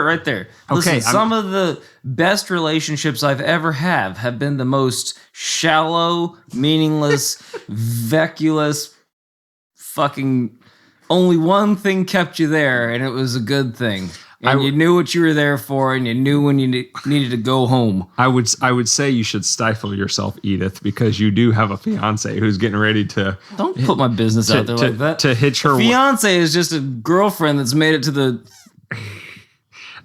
right there. Okay, Listen, some of the best relationships I've ever have been the most shallow, meaningless, vacuous, fucking. Only one thing kept you there, and it was a good thing. And you knew what you were there for, and you knew when you needed to go home. I would say you should stifle yourself, Edith, because you do have a fiance who's getting ready to. Don't put my business out there like that. To hitch her fiance is just a girlfriend that's made it to the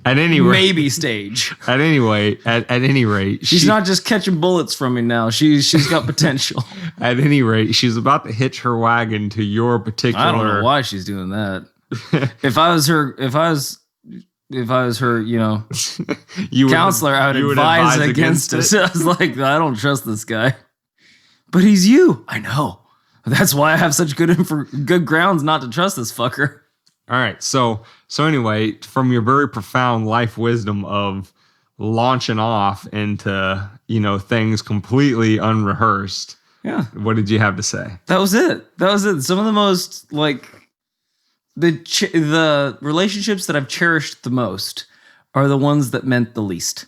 at any rate, maybe stage. At any rate, she's not just catching bullets from me now. She's got potential. At any rate, she's about to hitch her wagon to your particular. I don't know why she's doing that. If I was her, counselor, I would advise against it. I was like, I don't trust this guy. But he's you. I know. That's why I have such good grounds not to trust this fucker. All right. So anyway, from your very profound life wisdom of launching off into, things completely unrehearsed. Yeah. What did you have to say? That was it. Some of the most the relationships that I've cherished the most are the ones that meant the least.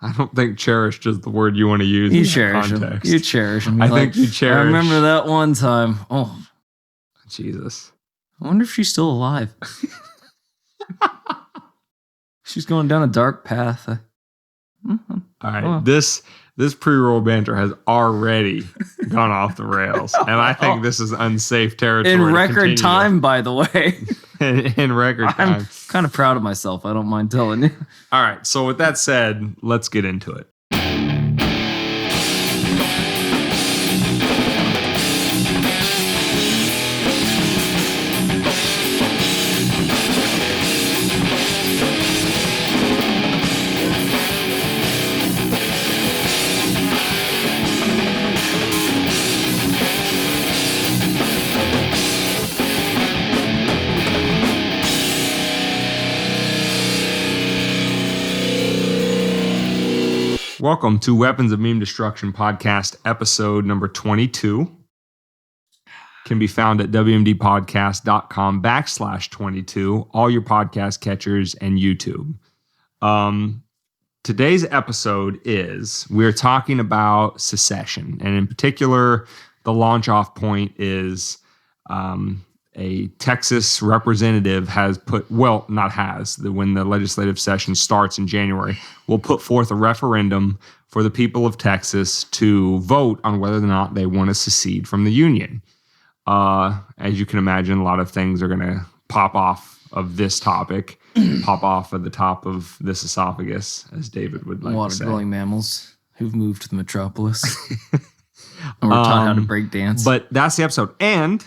I don't think cherished is the word you want to use. You cherish them. You cherish them. I think you cherish. I remember that one time. Oh, Jesus. I wonder if she's still alive. She's going down a dark path. All right. This pre-roll banter has already gone off the rails, and I think this is unsafe territory. In record time, by the way. in record time. I'm kind of proud of myself. I don't mind telling you. All right. So with that said, let's get into it. Welcome to Weapons of Meme Destruction podcast, episode number 22. Can be found at wmdpodcast.com/22, all your podcast catchers and YouTube. Today's episode we're talking about secession, and in particular, the launch off point is a Texas representative when the legislative session starts in January, will put forth a referendum for the people of Texas to vote on whether or not they want to secede from the Union. As you can imagine, a lot of things are going to pop off of this topic, pop off at the top of this esophagus, as David would like to say. Water-dwelling mammals who've moved to the metropolis. And we're taught how to break dance. But that's the episode. And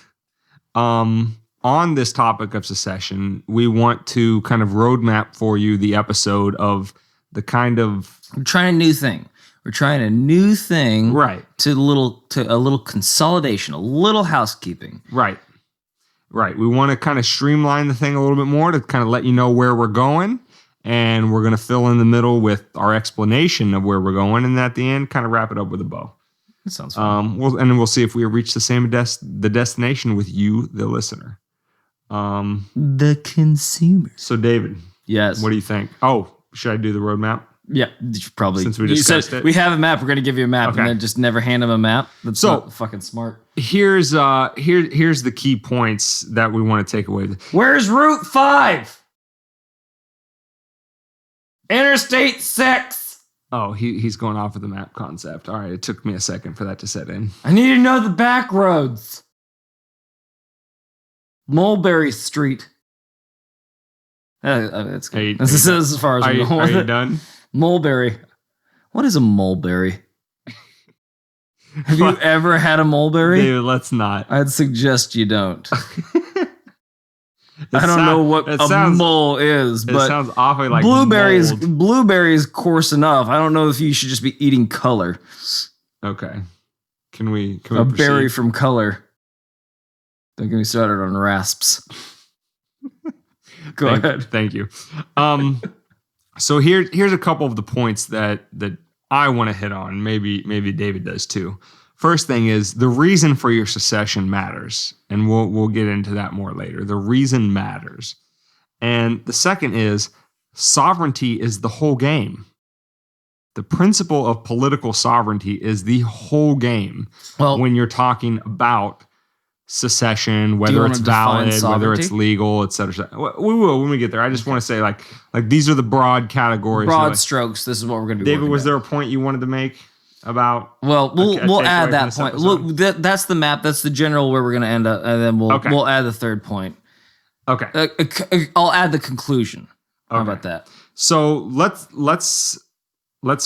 on this topic of secession, we want to kind of roadmap for you the episode of the kind of... We're trying a new thing. Right. To a little consolidation, a little housekeeping. Right. We want to kind of streamline the thing a little bit more to kind of let you know where we're going. And we're going to fill in the middle with our explanation of where we're going. And at the end, kind of wrap it up with a bow. That sounds fun. And then we'll see if we reach the destination with you, the listener. The consumer. So, David. Yes. What do you think? Oh, should I do the roadmap? Yeah, probably. Since we discussed it. We have a map. We're going to give you a map, and then just never hand them a map. That's not fucking smart. Here's the key points that we want to take away. Where's Route 5? Interstate 6. Oh, he's going off of the map concept. All right, it took me a second for that to set in. I need to know the back roads. Mulberry Street. That's good. This is as far as I'm going. Are you done? Mulberry. What is a mulberry? Have you ever had a mulberry? David, let's not. I'd suggest you don't. I don't know what a mole is, but it sounds awfully like blueberries. mold. Blueberries coarse enough. I don't know if you should just be eating color. Okay. Can we proceed? Berry from color. Don't get me started on rasps. Go ahead. Thank you. So here's a couple of the points that I want to hit on. Maybe David does too. First thing is the reason for your secession matters, and we'll get into that more later. The reason matters. And the second is sovereignty is the whole game. The principle of political sovereignty is the whole game. Well, when you're talking about secession, you whether wanna it's define valid, whether it's sovereignty? legal, et cetera, et cetera. We will when we get there. I just want to say, like these are the broad categories. broad strokes. This is what we're going to be. David, was at. there a point you wanted to make about? Well, we'll takeaway add from that this point. episode? Look, that's the map. That's the general where we're going to end up, and then we'll add the third point. Okay, I'll add the conclusion. How Okay. about that? so let's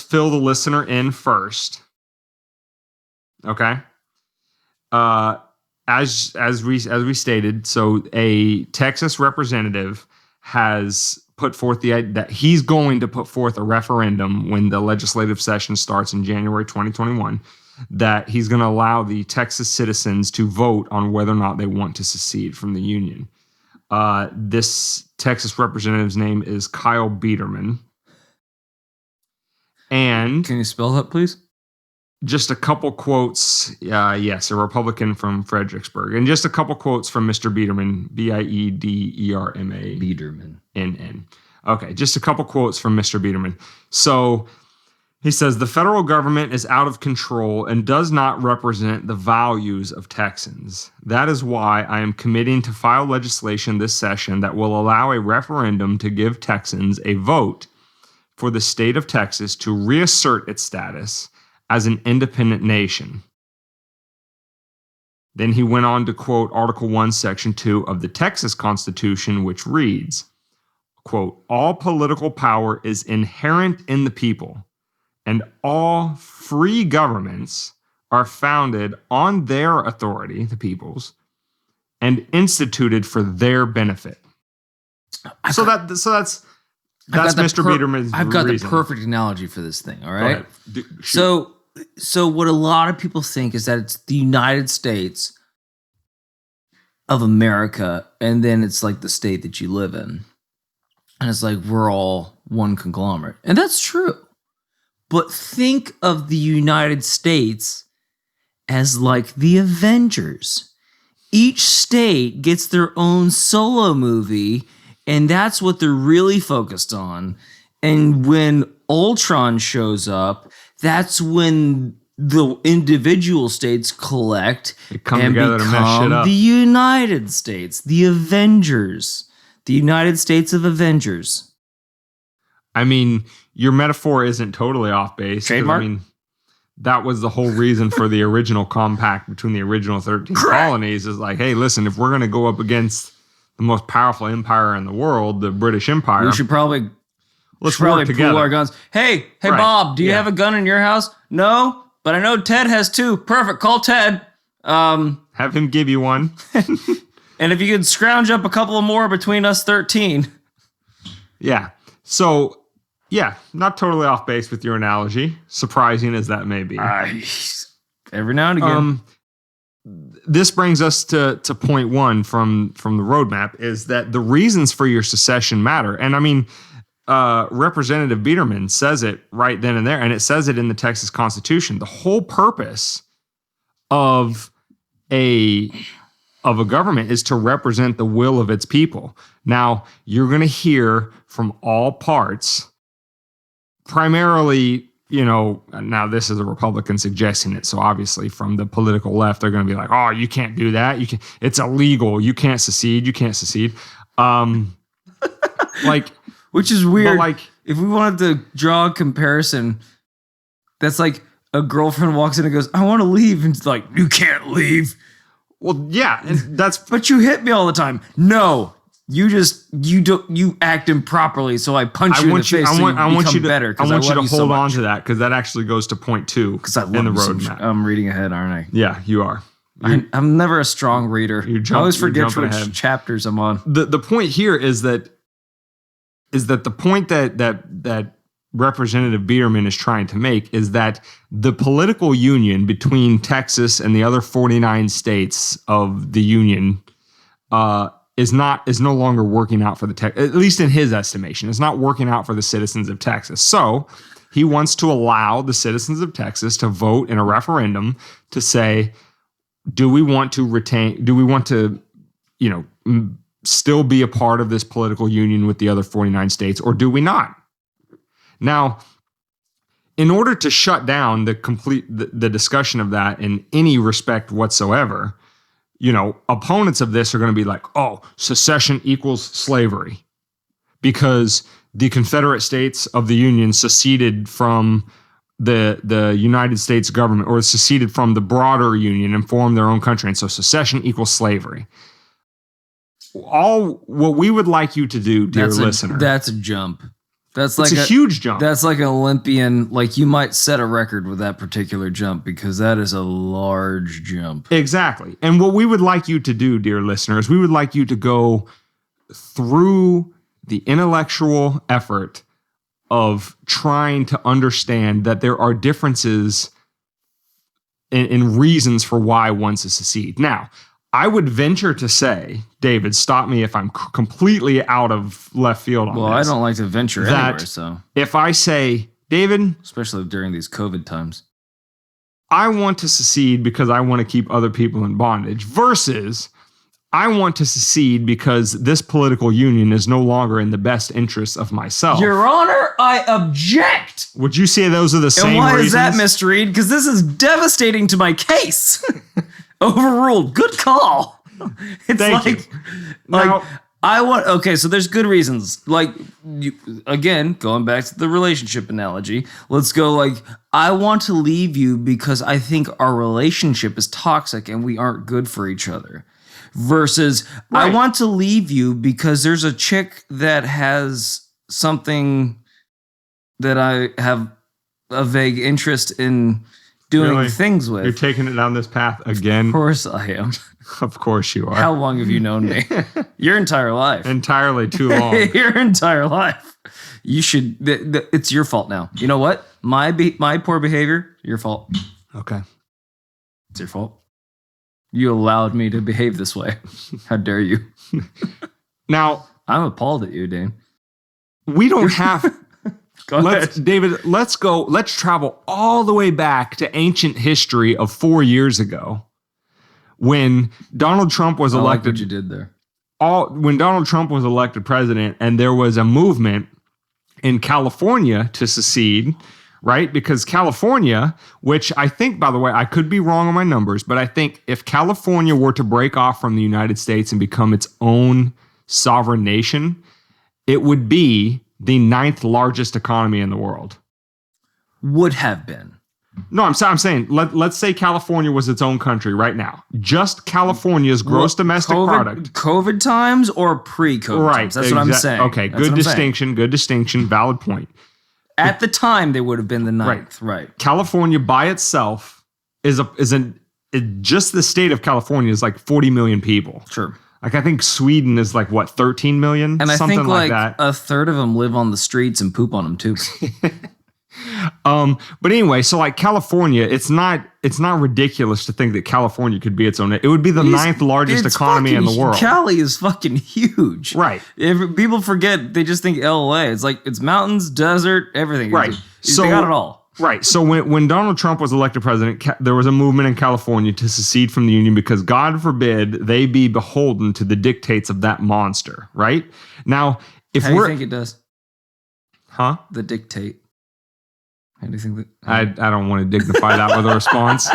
fill the listener in first. Okay. As we stated, so a Texas representative has put forth that he's going to put forth a referendum when the legislative session starts in January 2021, that he's going to allow the Texas citizens to vote on whether or not they want to secede from the Union. This Texas representative's name is Kyle Biederman. And Can you spell that, please? just a couple quotes. Yes, a Republican from Fredericksburg. And just a couple quotes from Mr. Biederman, Biederman. Biederman. Okay, just a couple quotes from Mr. Biederman. So he says, the federal government is out of control and does not represent the values of Texans. That is why I am committing to file legislation this session that will allow a referendum to give Texans a vote for the state of Texas to reassert its status as an independent nation. Then he went on to quote Article 1, Section 2 of the Texas Constitution, which reads, quote, all political power is inherent in the people, and all free governments are founded on their authority, the people's, and instituted for their benefit. That's Mr. Biederman's I've got reason. the perfect analogy for this thing. All right. Shoot. So what a lot of people think is that it's the United States of America, and then it's like the state that you live in. And it's like we're all one conglomerate. And that's true. But think of the United States as like the Avengers. Each state gets their own solo movie, and that's what they're really focused on. And when Ultron shows up, that's when the individual states collect come and together to mess shit become up. the United States, the Avengers, the United States of Avengers. I mean, your metaphor isn't totally off base. 'Cause, Trademark? I mean, that was the whole reason for the original compact between the original 13 colonies is like, hey, listen, if we're going to go up against the most powerful empire in the world, the British Empire, We should probably let's should probably work together. pool our guns. Hey, Right. Bob, do you Yeah. have a gun in your house? No, but I know Ted has two. Perfect. Call Ted. Have him give you one. And if you could scrounge up a couple of more between us 13. Yeah. So, yeah, not totally off base with your analogy, surprising as that may be. Every now and again. This brings us to point one from the roadmap is that the reasons for your secession matter. And I mean, Representative Biederman says it right then and there, and it says it in the Texas Constitution. The whole purpose of a government is to represent the will of its people. Now, you're going to hear from all parts, primarily, now this is a Republican suggesting it. So obviously from the political left, they're going to be like, oh, you can't do that. It's illegal. You can't secede. Which is weird. But if we wanted to draw a comparison, that's like a girlfriend walks in and goes, I want to leave. And it's like, you can't leave. well, yeah, and that's But you hit me all the time. No, you act improperly. So I punch you in the face. I want you to better. I want you to hold on to that because that actually goes to point two Because I love in the you so much. roadmap. I'm reading ahead, aren't I? Yeah, you are. I'm never a strong reader. I always forget jumping which ahead. chapters I'm on. The point here is that the point that Representative Biederman is trying to make is that the political union between Texas and the other 49 states of the union is no longer working out for at least in his estimation, it's not working out for the citizens of Texas. So he wants to allow the citizens of Texas to vote in a referendum to say, do we want to still be a part of this political union with the other 49 states, or do we not? Now, in order to shut down the discussion of that in any respect whatsoever, opponents of this are going to be like, oh, secession equals slavery because the Confederate States of the Union seceded from the United States government, or seceded from the broader union and formed their own country. And so secession equals slavery. All what we would like you to do, dear listener. That's a jump. It's a huge jump. That's like an Olympian. Like, you might set a record with that particular jump, because that is a large jump. Exactly. And what we would like you to do, dear listeners, we would like you to go through the intellectual effort of trying to understand that there are differences in reasons for why one should secede. Now, I would venture to say, David, stop me if I'm completely out of left field on this. Well, I don't like to venture anywhere, so. If I say, David, especially during these COVID times, I want to secede because I want to keep other people in bondage, versus I want to secede because this political union is no longer in the best interests of myself. Your Honor, I object. Would you say those are the same reasons? And why is that, Mr. Reed? Because this is devastating to my case. Overruled. Good call. It's Thank you. Now, I want. Okay, so there's good reasons. Like, again, going back to the relationship analogy, let's go. Like, I want to leave you because I think our relationship is toxic and we aren't good for each other. Versus, right. I want to leave you because there's a chick that has something that I have a vague interest in doing things with. You're taking it down this path again? Of course I am. Of course you are. How long have you known me? Your entire life. Entirely too long. Your entire life. You should. It's your fault now. You know what? My poor behavior, your fault. Okay. It's your fault. You allowed me to behave this way. How dare you? Now, I'm appalled at you, Dane. We don't have... Go ahead. David, let's travel all the way back to ancient history of 4 years ago when Donald Trump was elected. I like what you did there. When Donald Trump was elected president, and there was a movement in California to secede, right? Because California, which I think, by the way, I could be wrong on my numbers, but I think if California were to break off from the United States and become its own sovereign nation, it would be the 9th largest economy in the world. Would have been. No, I'm saying, let's say California was its own country right now. Just California's gross domestic product. COVID times or pre-COVID times? That's what I'm saying. Okay, good distinction, valid point. At the time, they would have been the 9th, right? California by itself just the state of California is like 40 million people. Sure. Like, I think Sweden is like, what, 13 million? And something I think like that. a third of them live on the streets and poop on them too. But anyway, so like California, it's not ridiculous to think that California could be its own. It would be the 9th largest economy in the world. Cali is fucking huge. Right. People forget, they just think LA. It's like, it's mountains, desert, everything. Right. So they got it all. Right. So when Donald Trump was elected president, there was a movement in California to secede from the union because, God forbid, they be beholden to the dictates of that monster. Right. Now, if How do you think it does? Huh? The dictate. How do you think that? I don't want to dignify that with a response.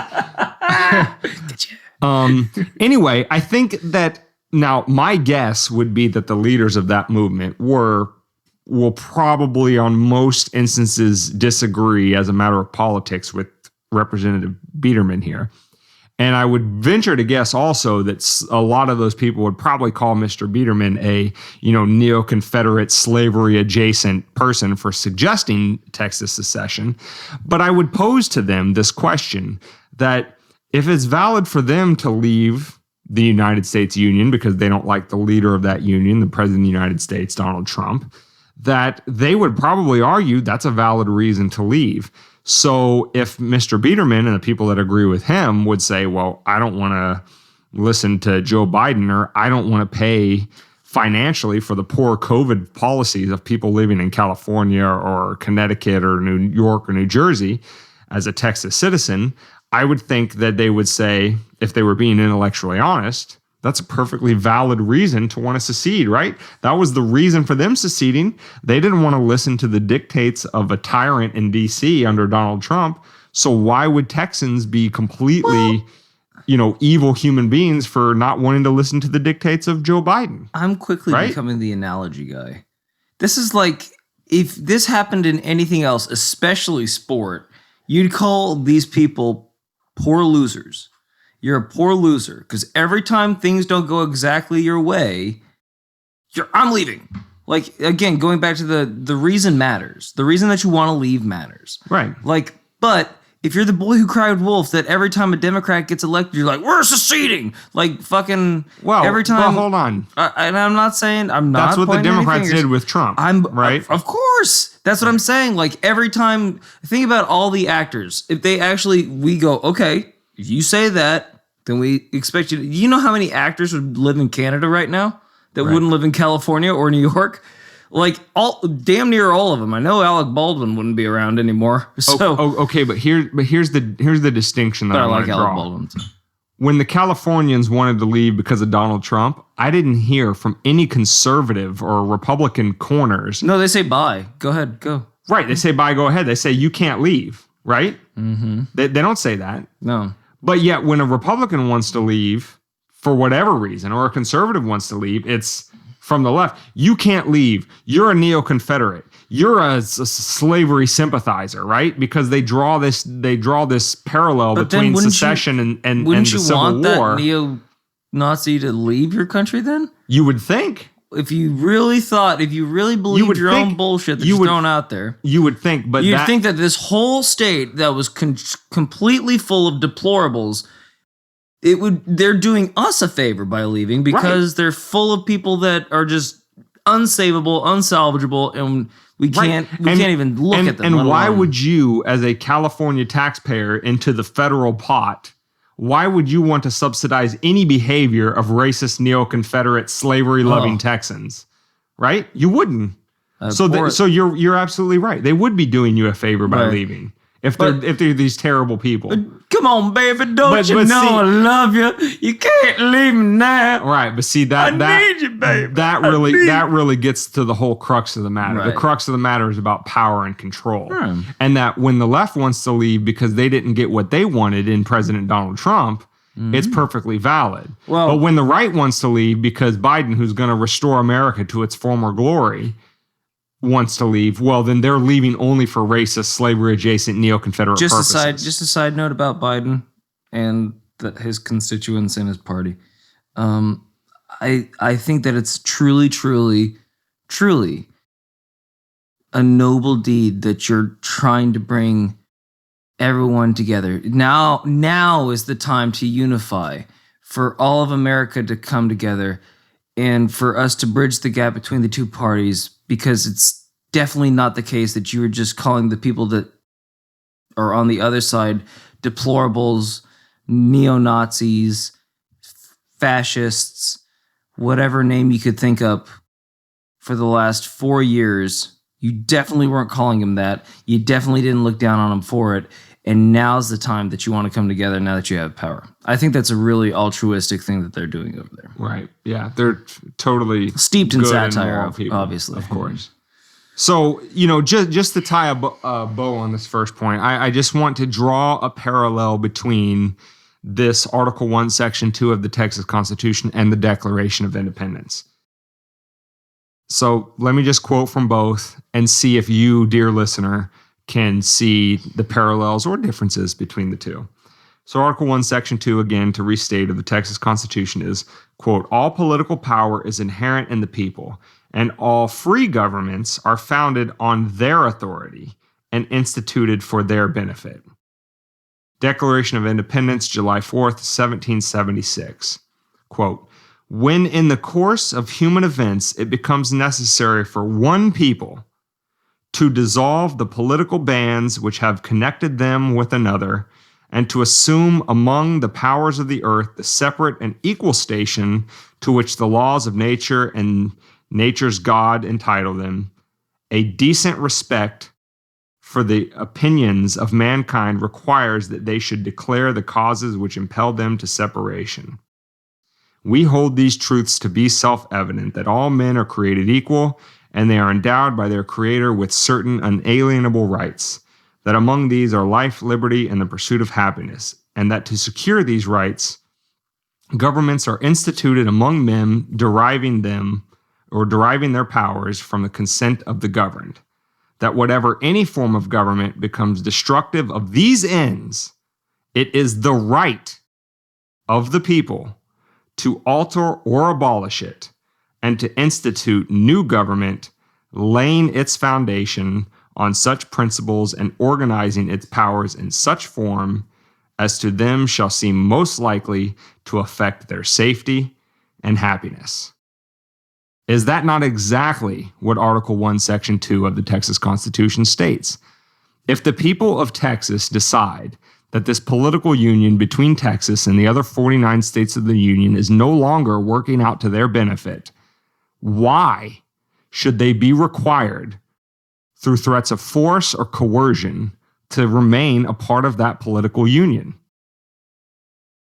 Anyway, I think that now my guess would be that the leaders of that movement will probably on most instances disagree as a matter of politics with Representative Biederman here. And I would venture to guess also that a lot of those people would probably call Mr. Biederman a, neo-Confederate slavery adjacent person for suggesting Texas secession. But I would pose to them this question, that if it's valid for them to leave the United States Union because they don't like the leader of that union, the President of the United States, Donald Trump, that they would probably argue that's a valid reason to leave. So if Mr. Biederman and the people that agree with him would say, well, I don't want to listen to Joe Biden, or I don't want to pay financially for the poor COVID policies of people living in California or Connecticut or New York or New Jersey as a Texas citizen, I would think that they would say, if they were being intellectually honest, That's a perfectly valid reason to want to secede, right? That was the reason for them seceding. They didn't want to listen to the dictates of a tyrant in D.C. under Donald Trump. So why would Texans be completely, evil human beings for not wanting to listen to the dictates of Joe Biden? I'm quickly becoming the analogy guy. This is like, if this happened in anything else, especially sport, you'd call these people poor losers. You're a poor loser because every time things don't go exactly your way, I'm leaving. Like, again, going back to the reason matters. The reason that you want to leave matters. Right. Like, but if you're the boy who cried wolf, that every time a Democrat gets elected, you're like, we're seceding. Like, fucking every time. Well, hold on. And I'm not saying, That's what the Democrats did with Trump. Right? Of course. That's what I'm saying. Like, every time, think about all the actors. If we go, okay, if you say that, then we expect you to. You know how many actors would live in Canada right now that wouldn't live in California or New York? Like, damn near all of them. I know Alec Baldwin wouldn't be around anymore. So okay, but here's the distinction that I want to draw. Alec Baldwin too. When the Californians wanted to leave because of Donald Trump, I didn't hear from any conservative or Republican corners. No, they say bye. Go ahead, go. Right, they say bye, go ahead. They say you can't leave, right? Mm-hmm. They don't say that. No. But yet when a Republican wants to leave for whatever reason, or a conservative wants to leave, it's from the left. You can't leave. You're a neo-Confederate. You're a slavery sympathizer, right? Because they draw this parallel between secession and the Civil War. Wouldn't you want that neo-Nazi to leave your country then? You would think. If you really believed your own bullshit that you're throwing out there. You would think, but you'd think that this whole state that was completely full of deplorables, they're doing us a favor by leaving because they're full of people that are just unsavable, unsalvageable, and we can't even look at them. And why would you, as a California taxpayer into the federal pot, why would you want to subsidize any behavior of racist neo-Confederate slavery-loving Texans? Right? You wouldn't. So you're absolutely right. They would be doing you a favor by leaving if they're these terrible people. Come on, baby, don't you know I love you? You can't leave me now. Right, but see I need you, baby. That really gets to the whole crux of the matter. Right. The crux of the matter is about power and control. And that when the left wants to leave because they didn't get what they wanted in President Donald Trump, it's perfectly valid. Well, but when the right wants to leave because Biden, who's going to restore America to its former glory, wants to leave, well, then they're leaving only for racist, slavery-adjacent, neo-Confederate purposes. Just a side note about Biden and his constituents and his party. I think that it's truly, truly, truly a noble deed that you're trying to bring everyone together. Now is the time to unify, for all of America to come together and for us to bridge the gap between the two parties, because it's definitely not the case that you were just calling the people that are on the other side deplorables, neo-Nazis, fascists, whatever name you could think up for the last 4 years. You definitely weren't calling them that. You definitely didn't look down on them for it. And now's the time that you want to come together now that you have power. I think that's a really altruistic thing that they're doing over there. Right. Yeah. They're totally steeped in satire, obviously. Of course. So, just to tie a bow on this first point, I just want to draw a parallel between this Article 1, Section 2 of the Texas Constitution and the Declaration of Independence. So let me just quote from both and see if you, dear listener, can see the parallels or differences between the two. So Article 1, Section 2, again, to restate, of the Texas Constitution is, quote, all political power is inherent in the people, and all free governments are founded on their authority and instituted for their benefit. Declaration of Independence, July 4th, 1776. Quote, when in the course of human events it becomes necessary for one people to dissolve the political bands which have connected them with another, and to assume among the powers of the earth the separate and equal station to which the laws of nature and nature's God entitle them, a decent respect for the opinions of mankind requires that they should declare the causes which impelled them to separation. We hold these truths to be self-evident, that all men are created equal, and they are endowed by their Creator with certain unalienable rights, that among these are life, liberty, and the pursuit of happiness, and that to secure these rights, governments are instituted among men, deriving their powers from the consent of the governed, that whatever any form of government becomes destructive of these ends, it is the right of the people to alter or abolish it, and to institute new government, laying its foundation on such principles and organizing its powers in such form as to them shall seem most likely to affect their safety and happiness. Is that not exactly what Article 1, Section 2 of the Texas Constitution states? If the people of Texas decide that this political union between Texas and the other 49 states of the union is no longer working out to their benefit, why should they be required, through threats of force or coercion, to remain a part of that political union?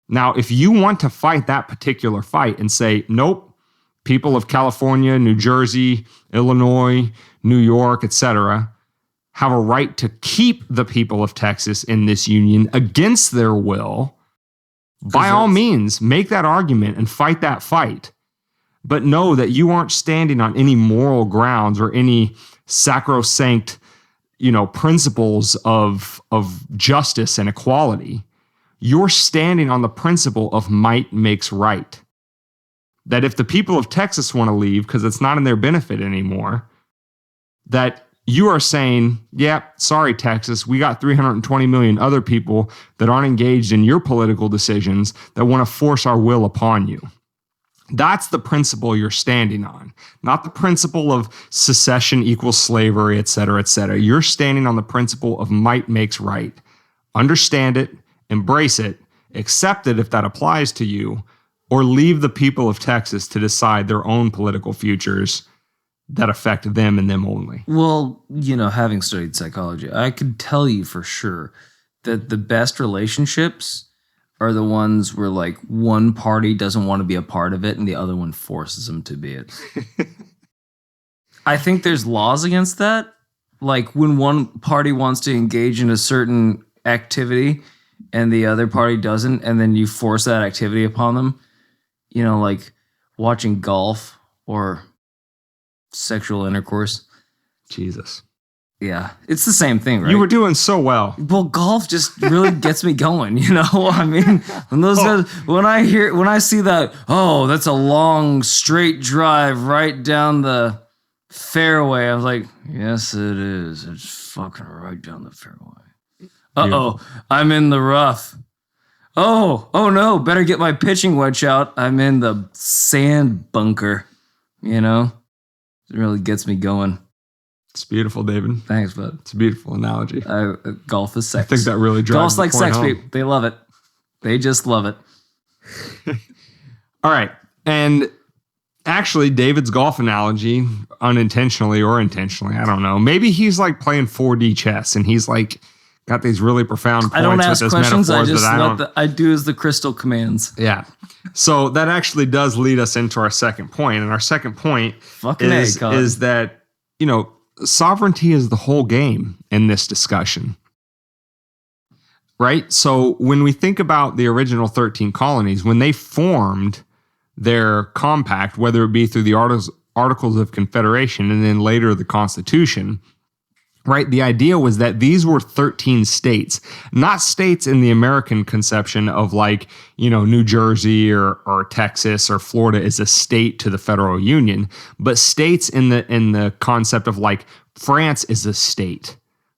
Now, if you want to fight that particular fight and say, nope, people of California, New Jersey, Illinois, New York, etc., have a right to keep the people of Texas in this union against their will, by all means, make that argument and fight that fight. But know that you aren't standing on any moral grounds or any sacrosanct, principles of justice and equality. You're standing on the principle of might makes right. That if the people of Texas want to leave because it's not in their benefit anymore, that you are saying, yeah, sorry, Texas, we got 320 million other people that aren't engaged in your political decisions that want to force our will upon you. That's the principle you're standing on, not the principle of secession equals slavery, et cetera, et cetera. You're standing on the principle of might makes right. Understand it, embrace it, accept it if that applies to you, or leave the people of Texas to decide their own political futures that affect them and them only. Well, having studied psychology, I could tell you for sure that the best relationships are the ones where like one party doesn't want to be a part of it and the other one forces them to be it. I think there's laws against that. Like when one party wants to engage in a certain activity and the other party doesn't, and then you force that activity upon them, like watching golf or sexual intercourse. Jesus. Yeah, it's the same thing, right? You were doing so well. Well, golf just really gets me going, I mean, when those guys, when I see that, oh, that's a long straight drive right down the fairway, I was like, yes, it is. It's fucking right down the fairway. Uh-oh, I'm in the rough. Oh no, better get my pitching wedge out. I'm in the sand bunker, It really gets me going. It's beautiful, David. Thanks, bud. It's a beautiful analogy. Golf is sex. I think that really drives Golf's like sex, home. people. They love it. They just love it. All right. And actually, David's golf analogy, unintentionally or intentionally, I don't know. Maybe he's like playing 4D chess and he's like got these really profound points I don't ask with his questions. I metaphors just I do as the crystal commands. Yeah. So that actually does lead us into our second point. And our second point is that, sovereignty is the whole game in this discussion. Right? So when we think about the original 13 colonies, when they formed their compact, whether it be through the Articles of Confederation and then later the Constitution, right? The idea was that these were 13 states, not states in the American conception of like, New Jersey or Texas or Florida is a state to the federal union, but states in the concept of like France is a state,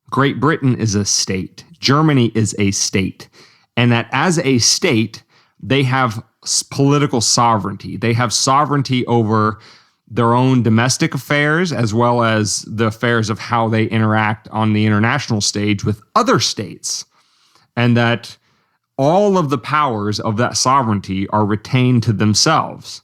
Great Britain is a state, Germany is a state, and that as a state, they have political sovereignty. They have sovereignty over their own domestic affairs as well as the affairs of how they interact on the international stage with other states, and that all of the powers of that sovereignty are retained to themselves,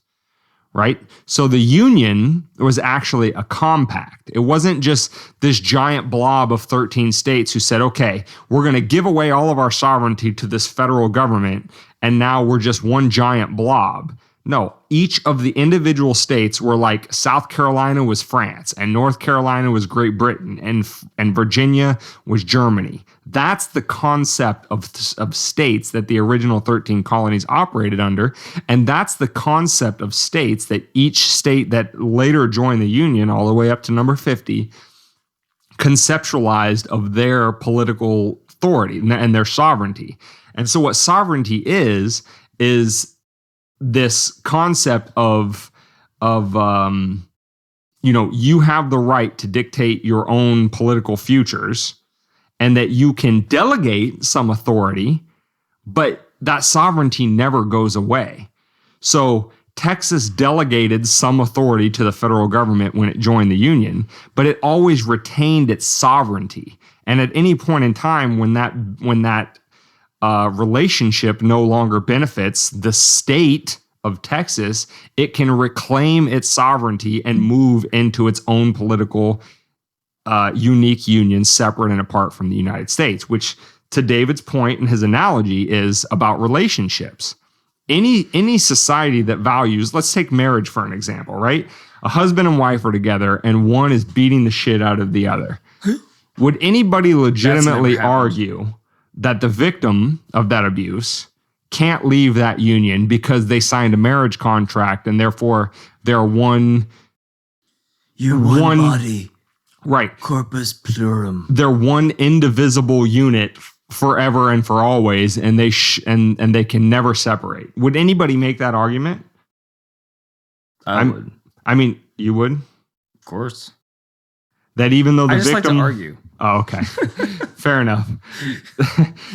right? So the Union was actually a compact. It wasn't just this giant blob of 13 states who said, okay, we're going to give away all of our sovereignty to this federal government, and now we're just one giant blob. No, each of the individual states were like South Carolina was France and North Carolina was Great Britain and Virginia was Germany. That's the concept of states that the original 13 colonies operated under. And that's the concept of states that each state that later joined the Union, all the way up to number 50, conceptualized of their political authority and their sovereignty. And so what sovereignty is this concept of you have the right to dictate your own political futures and that you can delegate some authority, but that sovereignty never goes away. So Texas delegated some authority to the federal government when it joined the Union, but it always retained its sovereignty. And at any point in time when that relationship no longer benefits the state of Texas, it can reclaim its sovereignty and move into its own political unique union separate and apart from the United States, which to David's point and his analogy is about relationships. Any society that values, let's take marriage for an example, right? A husband and wife are together and one is beating the shit out of the other. Would anybody legitimately argue that the victim of that abuse can't leave that union because they signed a marriage contract and therefore they're one... You're one body. Right. Corpus plurum. They're one indivisible unit forever and for always, and they and they can never separate. Would anybody make that argument? I would. I mean, you would? Of course. That even though the I just victim... like to argue. Oh, okay. Fair enough.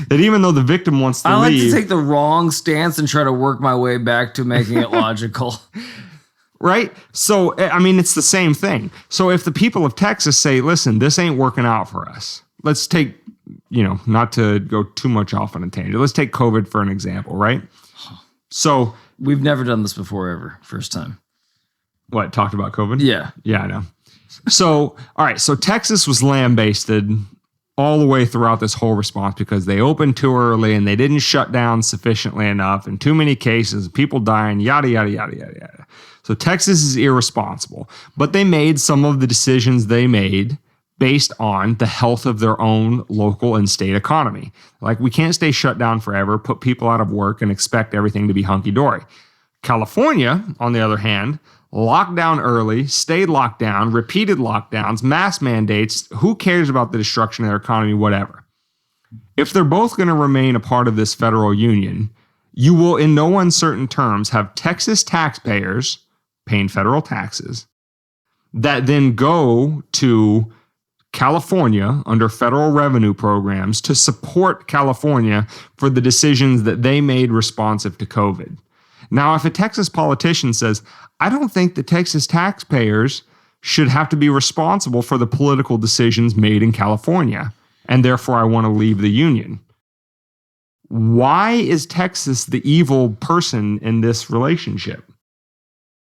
That even though the victim wants to leave... I like to take the wrong stance and try to work my way back to making it logical. Right? So, I mean, it's the same thing. So if the people of Texas say, listen, this ain't working out for us. Let's take, not to go too much off on a tangent. Let's take COVID for an example, right? So... We've never done this before ever. First time. What, talked about COVID? Yeah. Yeah, I know. So, all right. So Texas was lambasted all the way throughout this whole response because they opened too early and they didn't shut down sufficiently enough and too many cases, people dying, yada, yada, yada, yada, yada. So Texas is irresponsible, but they made some of the decisions they made based on the health of their own local and state economy. Like, we can't stay shut down forever, put people out of work and expect everything to be hunky-dory. California, on the other hand, locked down early, stayed locked down, repeated lockdowns, mass mandates. Who cares about the destruction of their economy, whatever. If they're both going to remain a part of this federal union, you will in no uncertain terms have Texas taxpayers paying federal taxes that then go to California under federal revenue programs to support California for the decisions that they made responsive to COVID. Now, if a Texas politician says, I don't think the Texas taxpayers should have to be responsible for the political decisions made in California, and therefore I want to leave the union. Why is Texas the evil person in this relationship?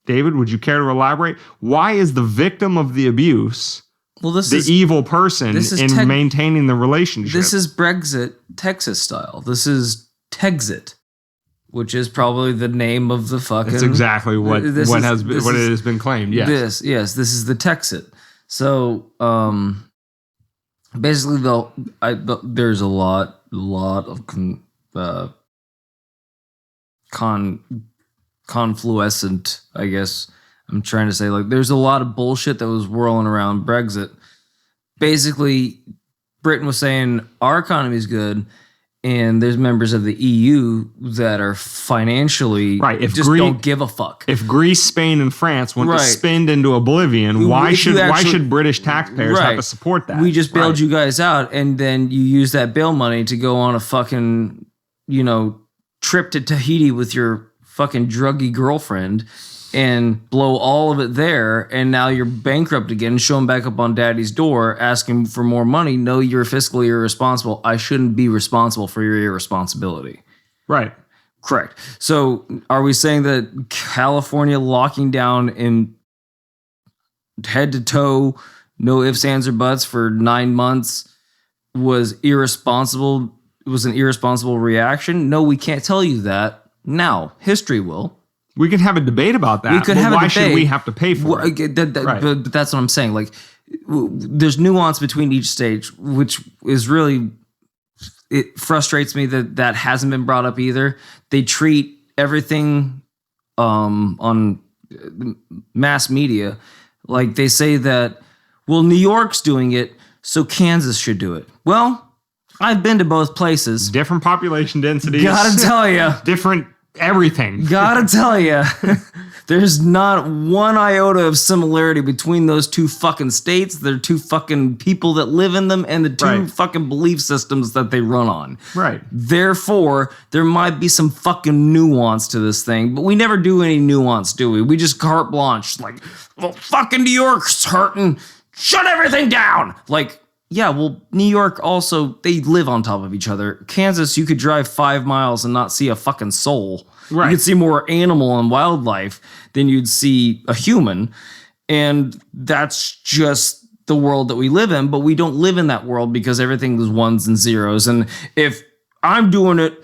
David, would you care to elaborate? Why is the victim of the abuse evil person in maintaining the relationship? This is Brexit Texas style. This is TEXIT, which is probably the name of the fucking... That's exactly what it has been claimed, yes. This is the TEXIT. So, basically, there's a lot of confluent, I guess I'm trying to say, like, there's a lot of bullshit that was whirling around Brexit. Basically, Britain was saying our economy is good, and there's members of the EU that are financially don't give a fuck. If Greece, Spain, and France want to spend into oblivion, why should British taxpayers have to support that? We just bailed you guys out, and then you use that bail money to go on a fucking, trip to Tahiti with your fucking druggy girlfriend and blow all of it there, and now you're bankrupt again, showing back up on daddy's door asking for more money. No, you're fiscally irresponsible. I shouldn't be responsible for your irresponsibility. Right. Correct. So are we saying that California locking down in head to toe, no ifs, ands, or buts for 9 months was irresponsible? It was an irresponsible reaction? No, we can't tell you that now. History will. We can have a debate about that. We could have a why debate. should we have to pay for it? Right. But that's what I'm saying. Like, there's nuance between each stage, which is really, it frustrates me that hasn't been brought up either. They treat everything on mass media like they say that, well, New York's doing it, so Kansas should do it. Well, I've been to both places. Different population densities. Gotta tell you. Different everything. Gotta tell you. There's not one iota of similarity between those two fucking states. There are two fucking people that live in them and the two fucking belief systems that they run on. Right. Therefore, there might be some fucking nuance to this thing, but we never do any nuance, do we? We just carte blanche. Like, well, fucking New York's hurting. Shut everything down. Like, yeah, well, New York also, they live on top of each other. Kansas, you could drive 5 miles and not see a fucking soul. Right. You could see more animal and wildlife than you'd see a human. And that's just the world that we live in. But we don't live in that world because everything is ones and zeros. And if I'm doing it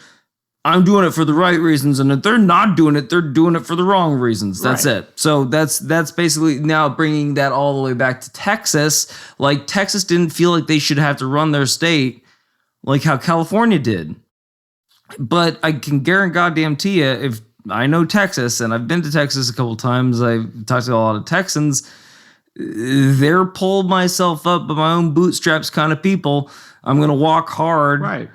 for the right reasons. And if they're not doing it, they're doing it for the wrong reasons. That's it. So that's basically now bringing that all the way back to Texas. Like, Texas didn't feel like they should have to run their state like how California did. But I can guarantee you, if I know Texas, and I've been to Texas a couple times, I've talked to a lot of Texans, they're pulled myself up by my own bootstraps kind of people. I'm going to walk hard. Right.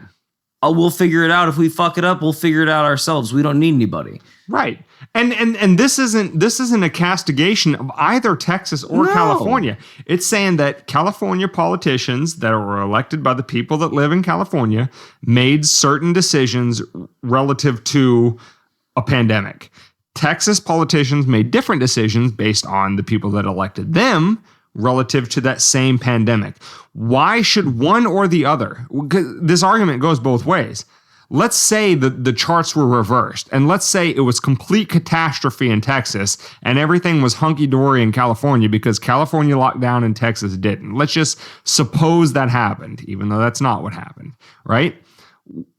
We'll figure it out. If we fuck it up, we'll figure it out ourselves. We don't need anybody. Right. And this isn't a castigation of either Texas or California. It's saying that California politicians that were elected by the people that live in California made certain decisions relative to a pandemic. Texas politicians made different decisions based on the people that elected them relative to that same pandemic. Why should one or the other? This argument goes both ways. Let's say the charts were reversed, and let's say it was complete catastrophe in Texas and everything was hunky-dory in California because California locked down and Texas didn't. Let's just suppose that happened, even though that's not what happened, right?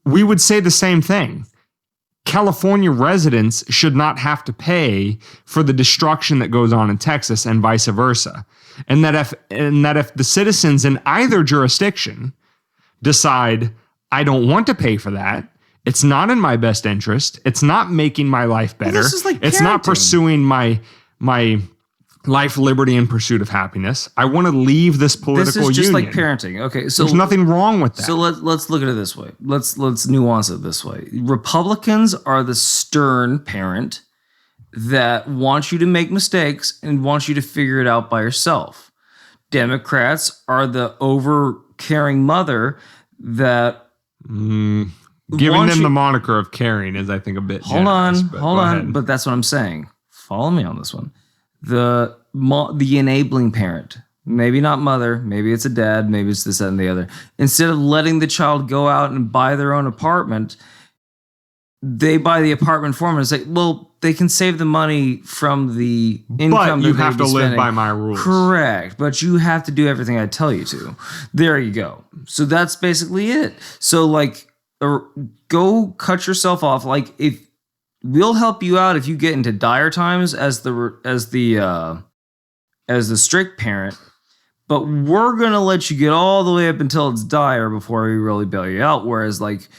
We would say the same thing. California residents should not have to pay for the destruction that goes on in Texas and vice versa. And that if the citizens in either jurisdiction decide, I don't want to pay for that, it's not in my best interest, it's not making my life better, this is like it's not pursuing my life, liberty, and pursuit of happiness. I want to leave this political union. This is just like parenting. Okay, so there's nothing wrong with that. So let's look at it this way. Let's nuance it this way. Republicans are the stern parent that wants you to make mistakes and wants you to figure it out by yourself. Democrats are the over-caring mother that giving them the moniker of caring is, I think, a bit generous. Hold on. But that's what I'm saying. Follow me on this one. The enabling parent, maybe not mother, maybe it's a dad, maybe it's this, that, and the other. Instead of letting the child go out and buy their own apartment, they buy the apartment for them and say, well, they can save the money from the income. But you have to live by my rules. Correct. But you have to do everything I tell you to. There you go. So that's basically it. So like, go cut yourself off. Like, if we'll help you out if you get into dire times as the strict parent, but we're gonna let you get all the way up until it's dire before we really bail you out. Whereas like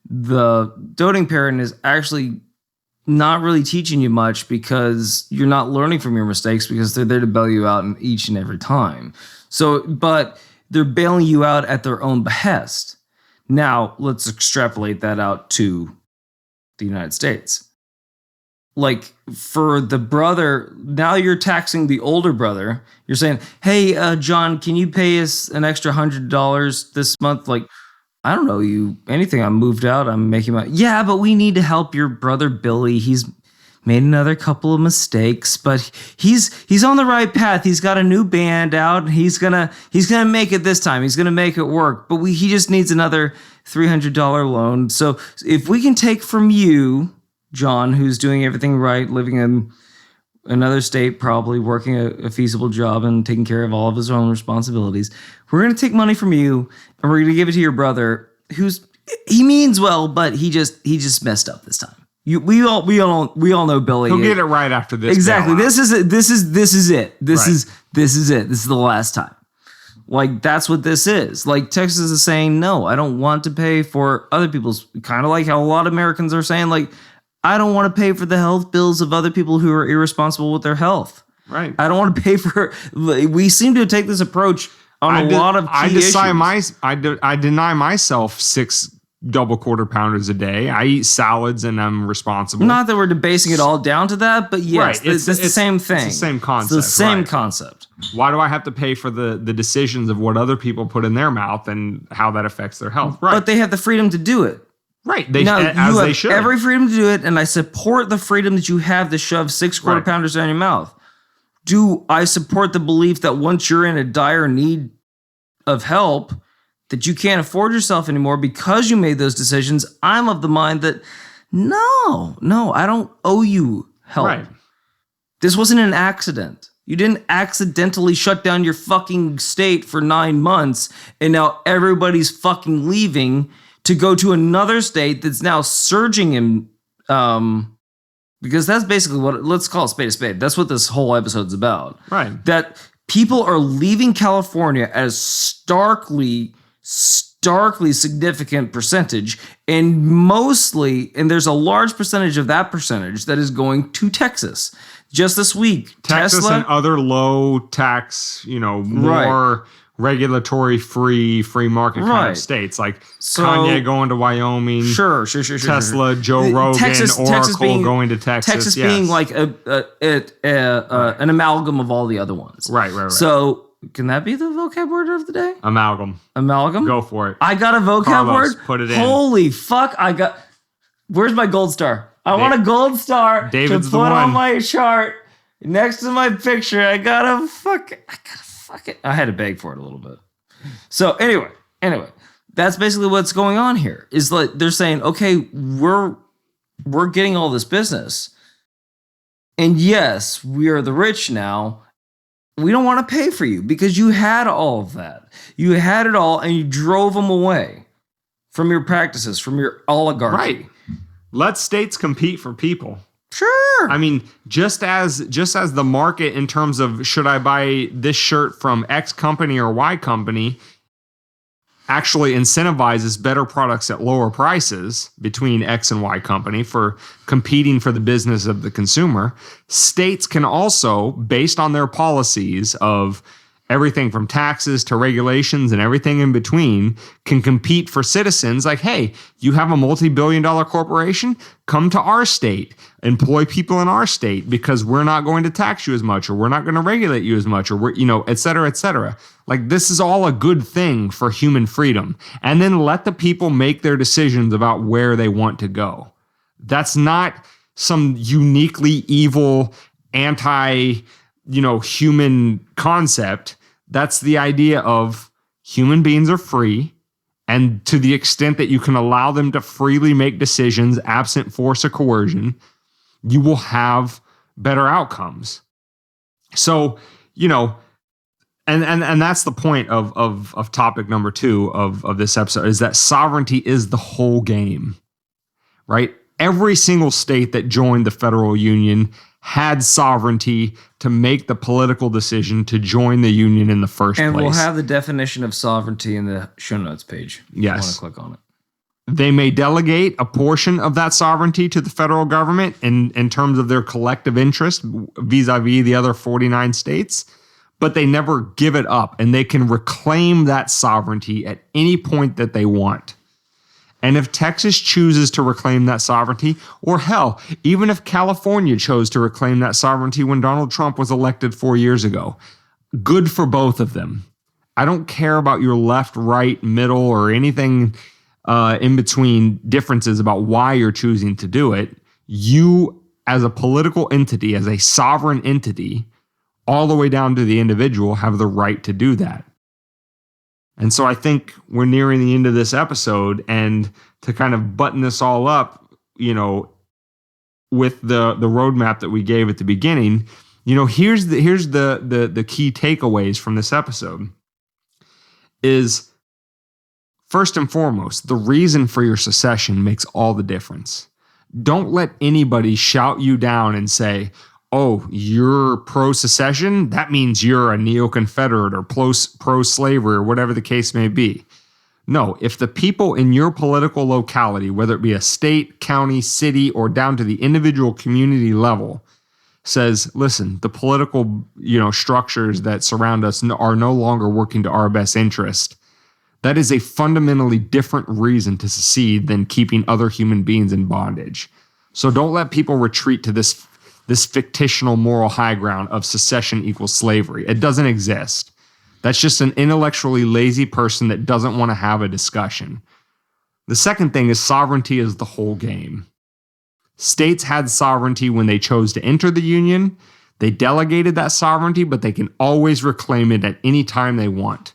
the doting parent is actually not really teaching you much because you're not learning from your mistakes because they're there to bail you out in each and every time. So, but they're bailing you out at their own behest. Now, let's extrapolate that out to the United States. Like, for the brother, now you're taxing the older brother. You're saying, hey, John, can you pay us an extra $100 this month? Like, I don't know anything. I'm moved out. I'm making my... Yeah, but we need to help your brother Billy. He's made another couple of mistakes, but he's on the right path. He's got a new band out. He's gonna make it this time. He's gonna make it work. But he just needs another $300 loan. So if we can take from you, John, who's doing everything right, living in another state, probably working a feasible job and taking care of all of his own responsibilities, we're gonna take money from you and we're gonna give it to your brother, he means well, but he just messed up this time. We all know Billy. He'll get it right after this. Exactly. bailout. This is it. This is it. This Right. is it. This is the last time. Like, that's what this is. Like, Texas is saying, no, I don't want to pay for other people's, kind of like how a lot of Americans are saying, like, I don't want to pay for the health bills of other people who are irresponsible with their health. Right. I don't want to pay for, we seem to take this approach on a lot of key issues. I deny myself 6 double quarter pounders a day. I eat salads and I'm responsible. Not that we're debasing it all down to that, but yes, Right. it's the same thing. It's the same concept. It's the same right. concept. Why do I have to pay for the decisions of what other people put in their mouth and how that affects their health? Right. But they have the freedom to do it. Right. Now, They should. Every freedom to do it, and I support the freedom that you have to shove 6 quarter pounders down your mouth. Do I support the belief that once you're in a dire need of help, that you can't afford yourself anymore because you made those decisions? I'm of the mind that no, I don't owe you help. Right. This wasn't an accident. You didn't accidentally shut down your fucking state for 9 months and now everybody's fucking leaving to go to another state that's now surging in, because that's basically what, let's call it spade a spade. That's what this whole episode's about. Right. That people are leaving California at a starkly significant percentage, and there's a large percentage of that percentage that is going to Texas. Just this week, Texas Tesla and other low tax, more regulatory free market kind of states, like Kanye going to Wyoming. Sure. Tesla, Joe Rogan, Oracle going to Texas. Texas being like an amalgam of all the other ones. Right. So can that be the vocab word of the day? Amalgam. Go for it. I got a vocab Carlos, word. put it in. Holy fuck! Where's my gold star? I want a gold star David's to the put one. on my chart next to my picture. I gotta fuck it. I had to beg for it a little bit. So anyway, that's basically what's going on here. Is like they're saying, okay, we're getting all this business, and yes, we are the rich now. We don't want to pay for you because you had all of that. You had it all, and you drove them away from your practices, from your oligarchy. Right. Let states compete for people. Sure. I mean, just as the market in terms of should I buy this shirt from X company or Y company actually incentivizes better products at lower prices between X and Y company for competing for the business of the consumer, states can also, based on their policies of everything from taxes to regulations and everything in between, can compete for citizens like, hey, you have a multi-billion-dollar corporation? Come to our state. Employ people in our state because we're not going to tax you as much, or we're not going to regulate you as much, or we're, et cetera, et cetera. Like, this is all a good thing for human freedom. And then let the people make their decisions about where they want to go. That's not some uniquely evil, human concept. That's the idea of human beings are free, and to the extent that you can allow them to freely make decisions absent force or coercion, you will have better outcomes. So, and that's the point of topic number 2 of this episode, is that sovereignty is the whole game, right? Every single state that joined the federal union had sovereignty to make the political decision to join the union in the first place. And we'll have the definition of sovereignty in the show notes page. Yes. You want to click on it. They may delegate a portion of that sovereignty to the federal government in terms of their collective interest vis-a-vis the other 49 states, but they never give it up, and they can reclaim that sovereignty at any point that they want. And if Texas chooses to reclaim that sovereignty, or hell, even if California chose to reclaim that sovereignty when Donald Trump was elected 4 years ago, good for both of them. I don't care about your left, right, middle, or anything in between differences about why you're choosing to do it. You, as a political entity, as a sovereign entity, all the way down to the individual, have the right to do that. And so I think we're nearing the end of this episode, and to kind of button this all up, with the roadmap that we gave at the beginning, here's the key takeaways from this episode is, first and foremost, the reason for your secession makes all the difference. Don't let anybody shout you down and say, oh, you're pro-secession? That means you're a neo-Confederate or pro-slavery or whatever the case may be. No, if the people in your political locality, whether it be a state, county, city, or down to the individual community level, says, listen, the political, structures that surround us are no longer working to our best interest, that is a fundamentally different reason to secede than keeping other human beings in bondage. So don't let people retreat to this fictional moral high ground of secession equals slavery. It doesn't exist. That's just an intellectually lazy person that doesn't want to have a discussion. The second thing is sovereignty is the whole game. States had sovereignty when they chose to enter the Union. They delegated that sovereignty, but they can always reclaim it at any time they want.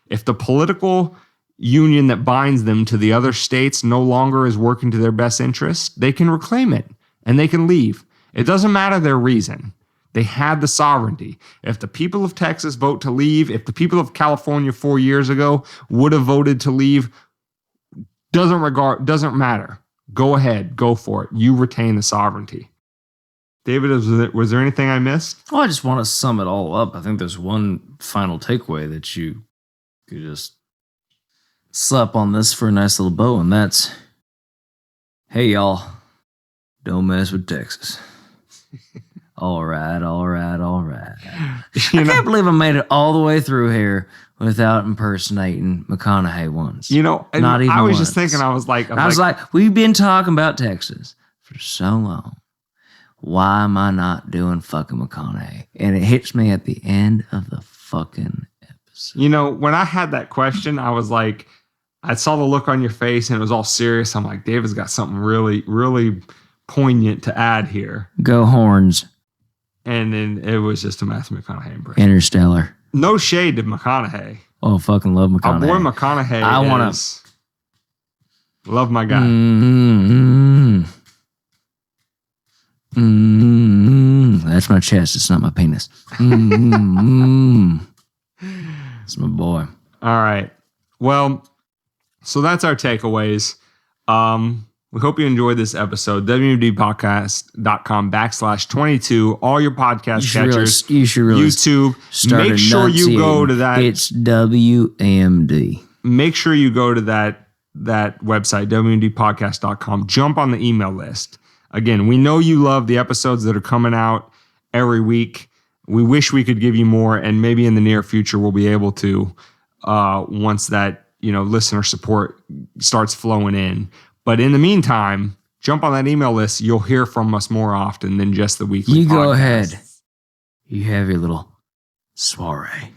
If the political union that binds them to the other states no longer is working to their best interest, they can reclaim it and they can leave. It doesn't matter their reason. They had the sovereignty. If the people of Texas vote to leave, if the people of California 4 years ago would have voted to leave, doesn't matter. Go ahead, go for it. You retain the sovereignty. David, was there anything I missed? Well, I just want to sum it all up. I think there's one final takeaway that you could just slap on this for a nice little bow, and that's, hey, y'all, don't mess with Texas. All right. I can't believe I made it all the way through here without impersonating McConaughey once. Not even I was once. Just thinking, I was like, we've been talking about Texas for so long. Why am I not doing fucking McConaughey? And it hits me at the end of the fucking episode. When I had that question, I was like, I saw the look on your face and it was all serious. I'm like, David's got something really, really poignant to add here. Go Horns. And then it was just a Matthew McConaughey impression. Interstellar. No shade to McConaughey. Oh, fucking love McConaughey. Our boy McConaughey love my guy. That's my chest. It's not my penis. It's my boy. All right. Well, so that's our takeaways. We hope you enjoyed this episode. www.podcast.com/22. All your podcast catchers. You should really YouTube. Make sure you go to that. It's WMD. Make sure you go to that website, wmdpodcast.com. Jump on the email list. Again, we know you love the episodes that are coming out every week. We wish we could give you more, and maybe in the near future we'll be able to once that listener support starts flowing in. But in the meantime, jump on that email list. You'll hear from us more often than just the weekly You podcast. go ahead. You have your little soiree.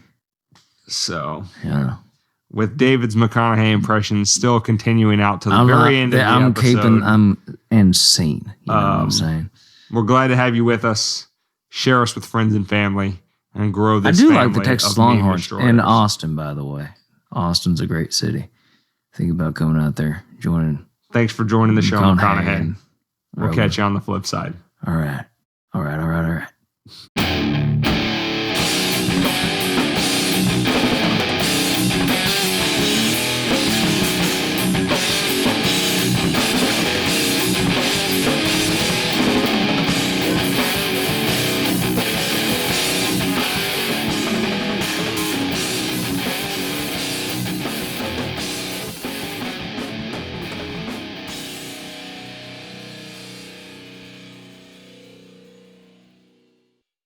So, with David's McConaughey impression still continuing out to the very end of the episode. I'm insane. You know what I'm saying? We're glad to have you with us. Share us with friends and family and grow this family. I do like the Texas Longhorns in Austin, by the way. Austin's a great city. Think about coming out there, joining. Thanks for joining the show, McConaughey. We'll catch you on the flip side. All right.